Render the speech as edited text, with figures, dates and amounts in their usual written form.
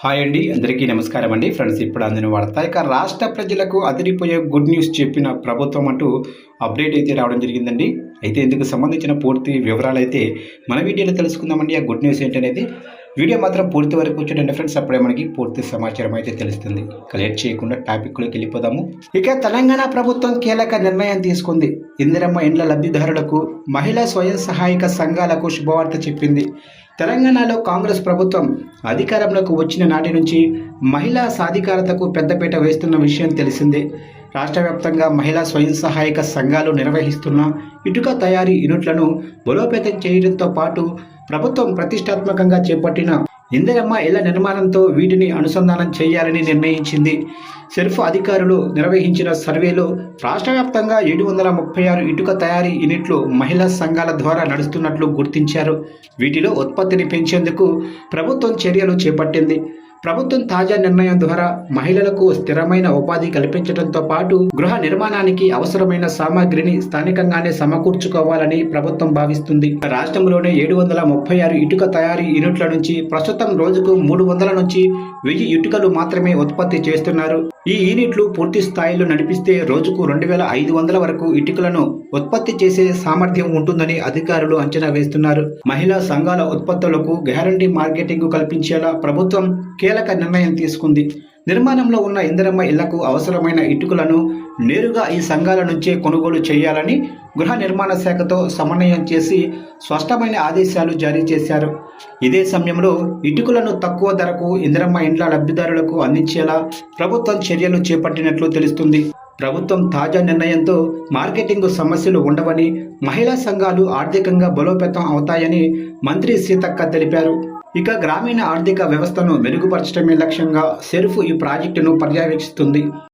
Hi అండి, అందరికీ నమస్కారం అండి. ఫ్రెండ్స్, ఇప్పుడు అందిన వార్త ఇక రాష్ట్ర ప్రజలకు అదిరిపోయే గుడ్ న్యూస్ చెప్పిన ప్రభుత్వం అంటూ అప్డేట్ అయితే రావడం జరిగిందండి. అయితే ఇందుకు సంబంధించిన పూర్తి వివరాలు అయితే మన వీడియోలో తెలుసుకుందామండి. ఆ గుడ్ న్యూస్ ఏంటనేది వీడియో మాత్రం పూర్తి వరకు చూడండి ఫ్రెండ్స్, అప్పుడే మనకి పూర్తి సమాచారం అయితే తెలుస్తుంది. లేట్ చేయకుండా టాపిక్లోకి వెళ్ళిపోదాము. ఇక తెలంగాణ ప్రభుత్వం కీలక నిర్ణయం తీసుకుంది. ఇందిరమ్మ ఇండ్ల లబ్ధిదారులకు, మహిళా స్వయం సహాయక సంఘాలకు శుభవార్త చెప్పింది. తెలంగాణలో కాంగ్రెస్ ప్రభుత్వం అధికారంలోకి వచ్చిన నాటి నుంచి మహిళా సాధికారతకు పెద్దపీట వేస్తున్న విషయం తెలిసిందే. రాష్ట్ర వ్యాప్తంగా మహిళా స్వయం సహాయక సంఘాలు నిర్వహిస్తున్న ఇటుక తయారీ యూనిట్లను బలోపేతం చేయడంతో పాటు ప్రభుత్వం ప్రతిష్టాత్మకంగా చేపట్టిన ఇందిరమ్మ ఇళ్ల నిర్మాణంతో వీటిని అనుసంధానం చేయాలని నిర్ణయించింది. సెర్ఫ్ అధికారులు నిర్వహించిన సర్వేలో రాష్ట్ర వ్యాప్తంగా 736 ఇటుక తయారీ యూనిట్లు మహిళా సంఘాల ద్వారా నడుస్తున్నట్లు గుర్తించారు. వీటిలో ఉత్పత్తిని పెంచేందుకు ప్రభుత్వం చర్యలు చేపట్టింది. ప్రభుత్వం తాజా నిర్ణయం ద్వారా మహిళలకు స్థిరమైన ఉపాధి కల్పించడంతో పాటు గృహ నిర్మాణానికి అవసరమైన సామాగ్రిని స్థానికంగానే సమకూర్చుకోవాలని ప్రభుత్వం భావిస్తుంది. రాష్ట్రంలోనే 736 ఇటుక తయారీ యూనిట్ల నుంచి ప్రస్తుతం రోజుకు 300 నుంచి 1000 ఇటుకలు మాత్రమే ఉత్పత్తి చేస్తున్నారు. ఈ యూనిట్లు పూర్తి స్థాయిలో నడిపిస్తే రోజుకు 2500 వరకు ఇటుకలను ఉత్పత్తి చేసే సామర్థ్యం ఉంటుందని అధికారులు అంచనా వేస్తున్నారు. మహిళా సంఘాల ఉత్పత్తులకు గ్యారంటీ మార్కెటింగ్ కల్పించేలా ప్రభుత్వం కీలక నిర్ణయం తీసుకుంది. నిర్మాణంలో ఉన్న ఇందిరమ్మ ఇళ్లకు అవసరమైన ఇటుకలను నేరుగా ఈ సంఘాల నుంచే కొనుగోలు చేయాలని గృహ నిర్మాణ శాఖతో సమన్వయం చేసి స్పష్టమైన ఆదేశాలు జారీ చేశారు. ఇదే సమయంలో ఇటుకలను తక్కువ ధరకు ఇందిరమ్మ ఇండ్ల లబ్ధిదారులకు అందించేలా ప్రభుత్వం చర్యలు చేపట్టినట్లు తెలుస్తుంది. ప్రభుత్వం తాజా నిర్ణయంతో మార్కెటింగ్ సమస్యలు ఉండవని, మహిళా సంఘాలు ఆర్థికంగా బలోపేతం అవుతాయని మంత్రి సీతక్క తెలిపారు. ఇక గ్రామీణ ఆర్థిక వ్యవస్థను మెరుగుపరచడమే లక్ష్యంగా సెర్ఫ్ ఈ ప్రాజెక్టును పర్యవేక్షిస్తుంది.